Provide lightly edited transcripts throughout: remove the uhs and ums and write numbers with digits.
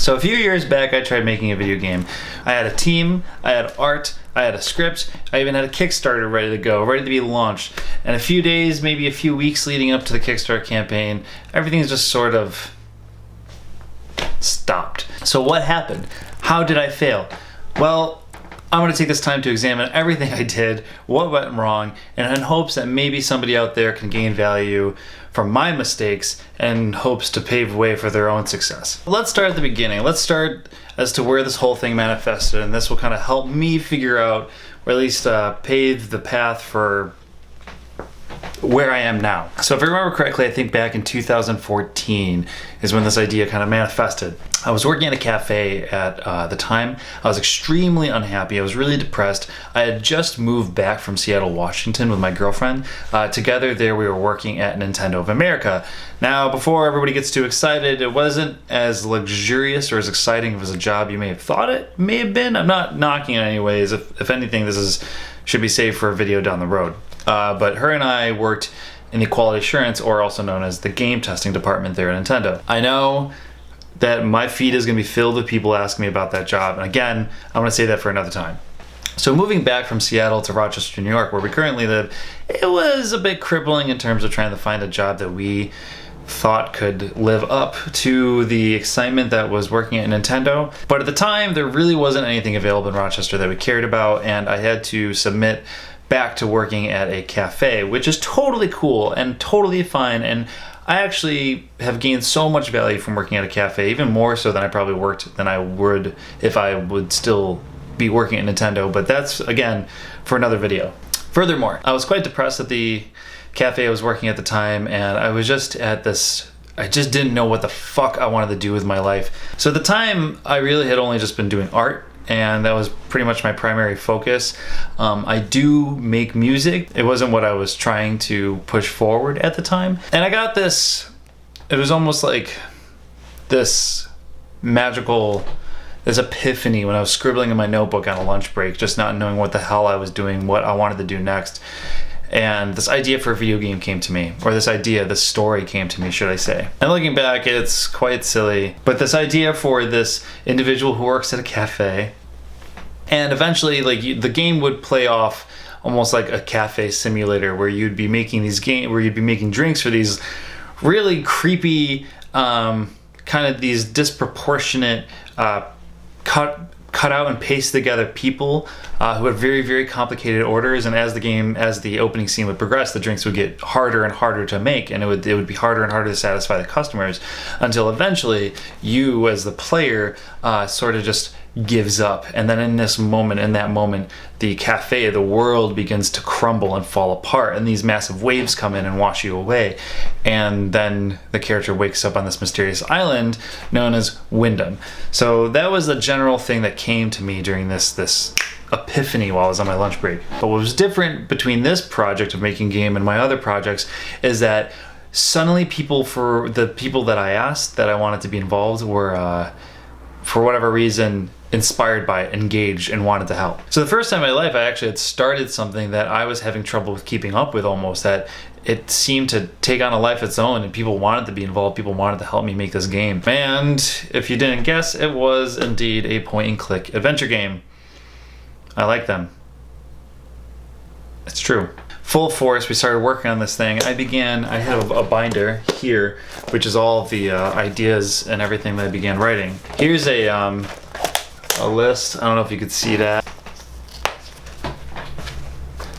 So a few years back, I tried making a video game. I had a team, I had art, I had a script, I even had a Kickstarter ready to go, ready to be launched. And a few days, maybe a few weeks leading up to the Kickstarter campaign, everything's just sort of stopped. So what happened? How did I fail? Well, I'm going to take this time to examine everything I did, what went wrong, and in hopes that maybe somebody out there can gain value from my mistakes and hopes to pave the way for their own success. Let's start at the beginning. Let's start as to where this whole thing manifested, and this will kind of help me figure out, or at least pave the path for where I am now. So if I remember correctly, I think back in 2014 is when this idea kind of manifested. I was working at a cafe at the time. I was extremely unhappy. I was really depressed. I had just moved back from Seattle, Washington with my girlfriend. Together there we were working at Nintendo of America. Now, before everybody gets too excited, it wasn't as luxurious or as exciting as a job you may have thought it may have been. I'm not knocking it anyways. If anything, this should be saved for a video down the road. But her and I worked in the quality assurance, or also known as the game testing department there at Nintendo. I know that my feed is going to be filled with people asking me about that job, and again, I'm going to say that for another time. So moving back from Seattle to Rochester, New York, where we currently live, it was a bit crippling in terms of trying to find a job that we thought could live up to the excitement that was working at Nintendo. But at the time, there really wasn't anything available in Rochester that we cared about, and I had to submit back to working at a cafe, which is totally cool and totally fine. And I actually have gained so much value from working at a cafe, even more so than I probably worked than I would if I would still be working at Nintendo. But that's, again, for another video. Furthermore, I was quite depressed at the cafe I was working at the time, and I was just at this, I just didn't know what the fuck I wanted to do with my life. So at the time, I really had only just been doing art, and that was pretty much my primary focus. I do make music. It wasn't what I was trying to push forward at the time. And I got this, it was almost like this magical, this epiphany when I was scribbling in my notebook on a lunch break, just not knowing what the hell I was doing, what I wanted to do next. And this idea for a video game came to me, or this story came to me, should I say. And looking back, it's quite silly, but this idea for this individual who works at a cafe, and eventually, the game would play off almost like a cafe simulator, where you'd be making drinks for these really creepy, kind of these disproportionate, cut out and paste together people who had very, very complicated orders, and as the opening scene would progress, the drinks would get harder and harder to make, and it would be harder and harder to satisfy the customers, until eventually you as the player sort of just gives up. And then in that moment, the cafe, the world begins to crumble and fall apart, and these massive waves come in and wash you away. And then the character wakes up on this mysterious island known as Wyndham. So that was the general thing that came to me during this epiphany while I was on my lunch break. But what was different between this project of making game and my other projects is that suddenly for the people that I asked that I wanted to be involved were, for whatever reason, inspired by it, engaged, and wanted to help. So the first time in my life, I actually had started something that I was having trouble with keeping up with almost, that it seemed to take on a life of its own, and people wanted to be involved, people wanted to help me make this game. And if you didn't guess, it was indeed a point-and-click adventure game. I like them. It's true. Full force, we started working on this thing. I have a binder here, which is all of the ideas and everything that I began writing. Here's a list. I don't know if you could see that.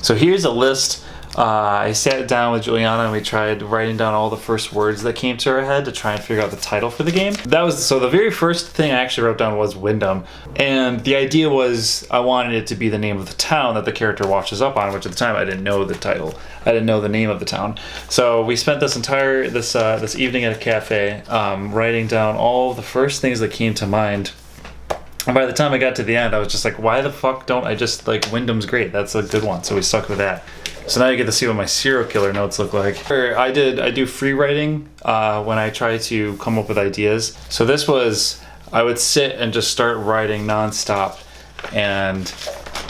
So here's a list. I sat down with Juliana and we tried writing down all the first words that came to our head to try and figure out the title for the game. So the very first thing I actually wrote down was Wyndham, and the idea was I wanted it to be the name of the town that the character washes up on, which at the time I didn't know the title. I didn't know the name of the town. So we spent this entire this evening at a cafe writing down all the first things that came to mind. And by the time I got to the end, I was just like, why the fuck don't I just, Wyndham's great, that's a good one. So we stuck with that. So now you get to see what my serial killer notes look like. I do free writing when I try to come up with ideas. So this was, I would sit and just start writing nonstop, and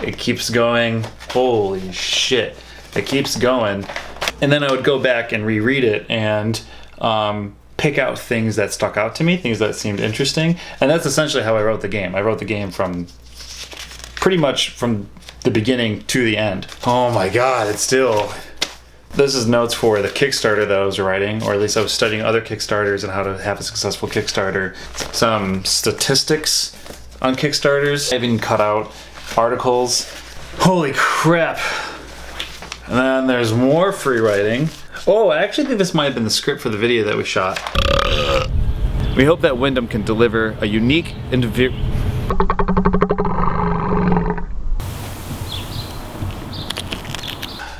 it keeps going. Holy shit, it keeps going. And then I would go back and reread it and pick out things that stuck out to me, things that seemed interesting. And that's essentially how I wrote the game. I wrote the game from pretty much from the beginning to the end. Oh my God, it's still... This is notes for the Kickstarter that I was writing, or at least I was studying other Kickstarters and how to have a successful Kickstarter. Some statistics on Kickstarters. I even cut out articles. Holy crap. And then there's more free writing. Oh, I actually think this might have been the script for the video that we shot. We hope that Wyndham can deliver a unique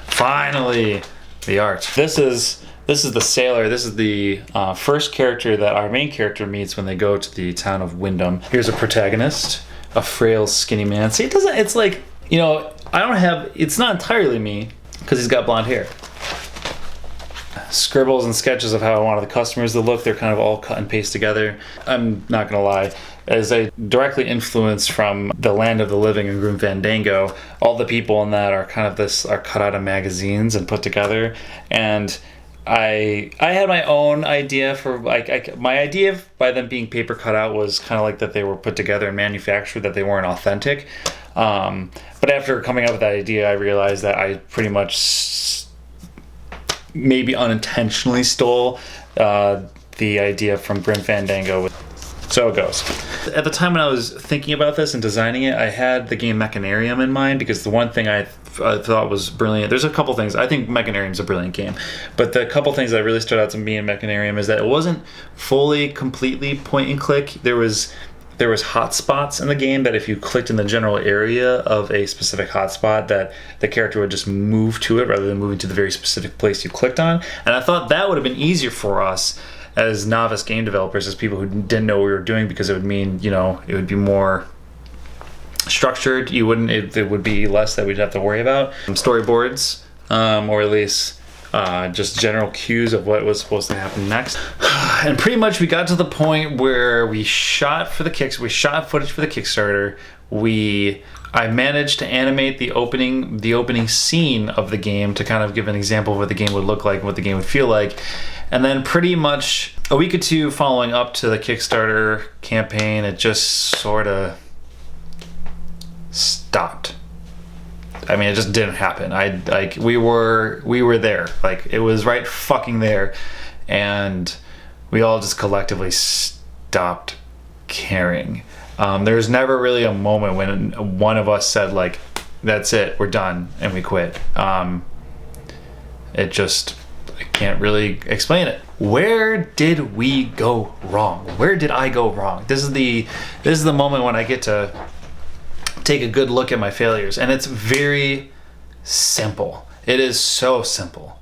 Finally, the art. This is the sailor. This is the first character that our main character meets when they go to the town of Wyndham. Here's a protagonist, a frail, skinny man. See, it's like, you know, it's not entirely me because he's got blonde hair. Scribbles and sketches of how I wanted the customers to look. They're kind of all cut and paste together. I'm not gonna lie, as a directly influenced from The Land of the Living and Grim Fandango, all the people in that are cut out of magazines and put together. And I had my own idea for my idea by them being paper cut out was kind of like that they were put together and manufactured, that they weren't authentic. But after coming up with that idea, I realized that I pretty much maybe unintentionally stole the idea from Grim Fandango. So it goes. At the time when I was thinking about this and designing it, I had the game Mechanarium in mind, because the one thing I thought was brilliant, there's a couple things. I think Mechanarium's a brilliant game, but the couple things that really stood out to me in Mechanarium is that it wasn't fully, completely point and click. There was hotspots in the game that if you clicked in the general area of a specific hotspot, that the character would just move to it rather than moving to the very specific place you clicked on. And I thought that would have been easier for us as novice game developers, as people who didn't know what we were doing, because it would mean, you know, it would be more structured. It would be less that we'd have to worry about. Storyboards, or at least just general cues of what was supposed to happen next. And pretty much we got to the point where we shot footage for the Kickstarter. I managed to animate the opening scene of the game to kind of give an example of what the game would look like, what the game would feel like. And then pretty much a week or two following up to the Kickstarter campaign, it just sort of stopped. I mean, it just didn't happen. We were there. Like, it was right fucking there. And we all just collectively stopped caring. There was never really a moment when one of us said, like, that's it, we're done, and we quit. I can't really explain it. Where did we go wrong? Where did I go wrong? This is the moment when I get to take a good look at my failures, and it's very simple. It is so simple.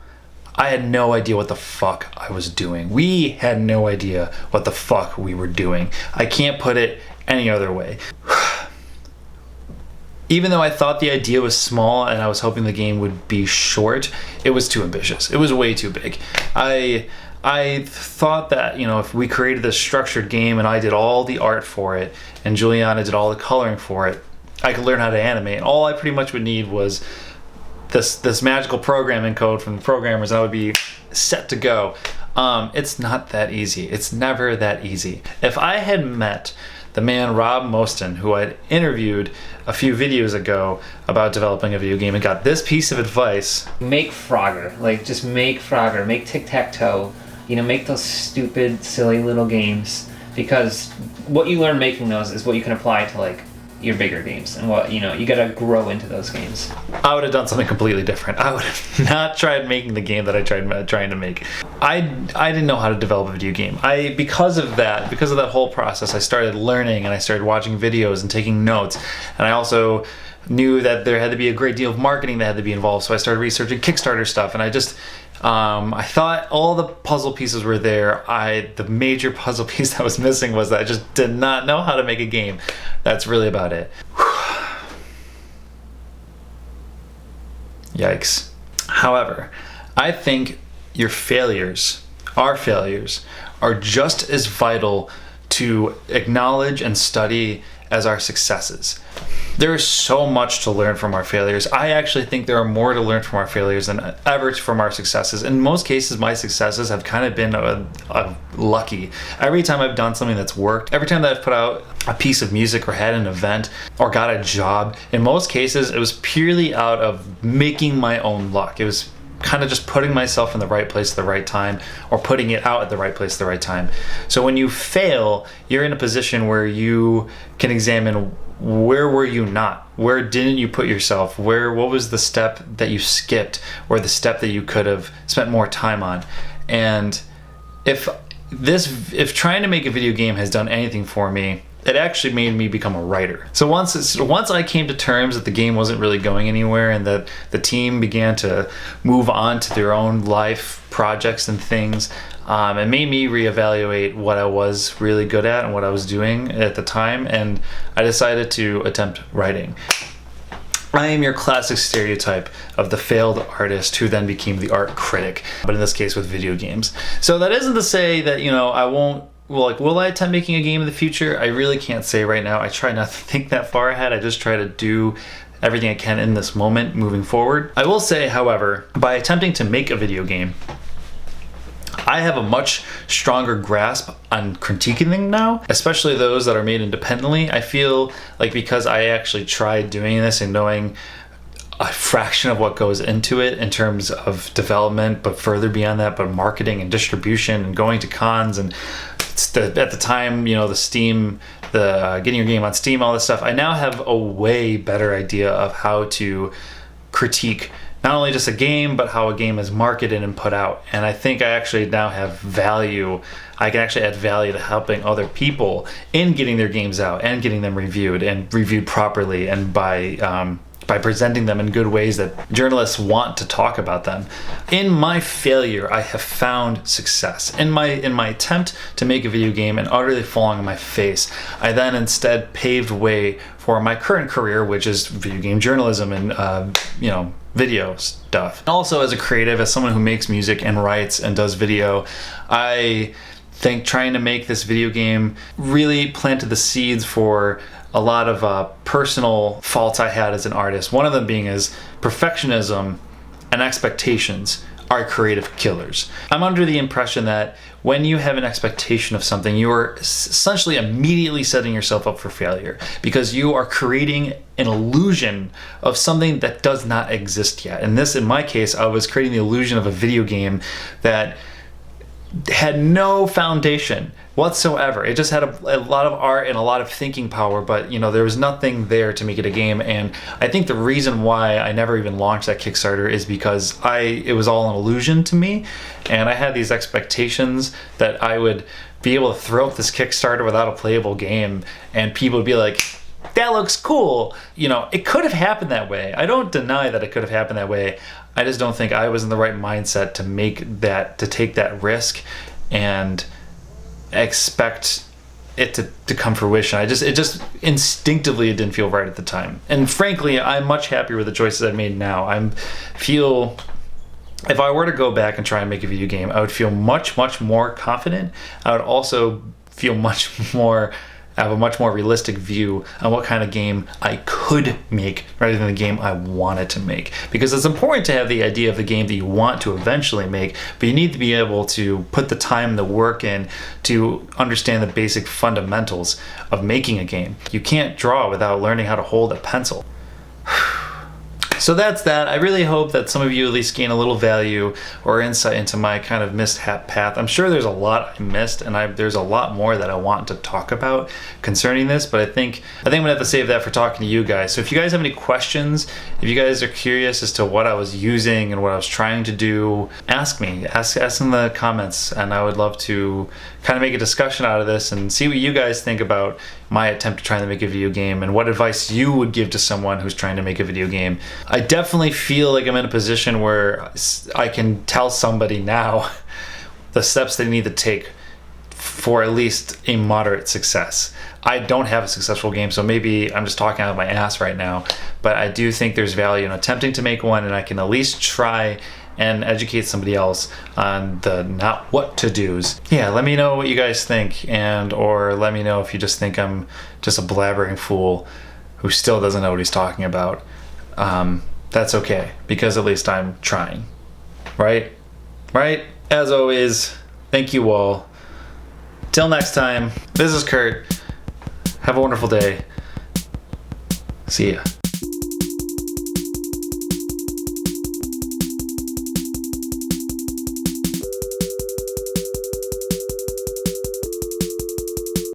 I had no idea what the fuck I was doing. We had no idea what the fuck we were doing. I can't put it any other way. Even though I thought the idea was small and I was hoping the game would be short, it was too ambitious. It was way too big. I thought that, you know, if we created this structured game and I did all the art for it and Juliana did all the coloring for it, I could learn how to animate. All I pretty much would need was this magical programming code from the programmers, and I would be set to go. It's not that easy. It's never that easy. If I had met the man Rob Moston, who I'd interviewed a few videos ago about developing a video game, and got this piece of advice: make Frogger. Like, just make Frogger. Make Tic-Tac-Toe. You know, make those stupid, silly little games, because what you learn making those is what you can apply to, like, your bigger games, and what, you know, you gotta grow into those games. I would have done something completely different. I would have not tried making the game that I tried trying to make. I didn't know how to develop a video game. Because of that whole process, I started learning and I started watching videos and taking notes, and I also knew that there had to be a great deal of marketing that had to be involved, so I started researching Kickstarter stuff, and I thought all the puzzle pieces were there. The major puzzle piece that was missing was that I just did not know how to make a game. That's really about it. Yikes. However, I think our failures are just as vital to acknowledge and study as our successes. There is so much to learn from our failures. I actually think there are more to learn from our failures than ever from our successes. In most cases, my successes have kind of been lucky. Every time I've done something that's worked, every time that I've put out a piece of music or had an event or got a job, in most cases, it was purely out of making my own luck. It was kind of just putting myself in the right place at the right time, or putting it out at the right place at the right time. So when you fail, you're in a position where you can examine, where were you not? Where didn't you put yourself? What was the step that you skipped, or the step that you could have spent more time on? And if trying to make a video game has done anything for me, it actually made me become a writer. So once I came to terms that the game wasn't really going anywhere, and that the team began to move on to their own life projects and things, it made me reevaluate what I was really good at and what I was doing at the time, and I decided to attempt writing. I am your classic stereotype of the failed artist who then became the art critic, but in this case with video games. So that isn't to say that, I won't. Will I attempt making a game in the future? I really can't say right now. I try not to think that far ahead. I just try to do everything I can in this moment moving forward. I will say, however, by attempting to make a video game, I have a much stronger grasp on critiquing them now, especially those that are made independently. I feel like because I actually tried doing this and knowing a fraction of what goes into it in terms of development, but further beyond that, but marketing and distribution and going to cons and at the time, the Steam, getting your game on Steam, all this stuff, I now have a way better idea of how to critique not only just a game, but how a game is marketed and put out. And I think I actually now have value. I can actually add value to helping other people in getting their games out and getting them reviewed properly, and by presenting them in good ways that journalists want to talk about them. In my failure, I have found success. In my attempt to make a video game and utterly falling on my face, I then instead paved way for my current career, which is video game journalism and video stuff. Also, as a creative, as someone who makes music and writes and does video, I think trying to make this video game really planted the seeds for a lot of personal faults I had as an artist. One of them being is perfectionism and expectations are creative killers. I'm under the impression that when you have an expectation of something, you are essentially immediately setting yourself up for failure, because you are creating an illusion of something that does not exist yet. And this, in my case, I was creating the illusion of a video game that had no foundation whatsoever. It just had a lot of art and a lot of thinking power, but there was nothing there to make it a game. And I think the reason why I never even launched that Kickstarter is because it was all an illusion to me, and I had these expectations that I would be able to throw up this Kickstarter without a playable game, and people would be like, that looks cool. It could have happened that way. I don't deny that it could have happened that way. I just don't think I was in the right mindset to take that risk and expect it to come fruition. It just instinctively, it didn't feel right at the time. And frankly, I'm much happier with the choices I've made now. If I were to go back and try and make a video game, I would feel much, much more confident. I would also feel have a much more realistic view on what kind of game I could make rather than the game I wanted to make. Because it's important to have the idea of the game that you want to eventually make, but you need to be able to put the time and the work in to understand the basic fundamentals of making a game. You can't draw without learning how to hold a pencil. So that's that. I really hope that some of you at least gain a little value or insight into my kind of mishap path. I'm sure there's a lot I missed, and there's a lot more that I want to talk about concerning this, but I think I'm gonna have to save that for talking to you guys. So if you guys have any questions, if you guys are curious as to what I was using and what I was trying to do, ask me. Ask in the comments, and I would love to kind of make a discussion out of this and see what you guys think about my attempt to try to make a video game and what advice you would give to someone who's trying to make a video game. I definitely feel like I'm in a position where I can tell somebody now the steps they need to take for at least a moderate success. I don't have a successful game, so maybe I'm just talking out of my ass right now, but I do think there's value in attempting to make one, and I can at least try and educate somebody else on the not what to do's. Yeah, let me know what you guys think, or let me know if you just think I'm just a blabbering fool. who still doesn't know what he's talking about, that's okay, because at least I'm trying. Right? Right? As always, thank you all. Till next time, this is Kurt. Have a wonderful day. See ya.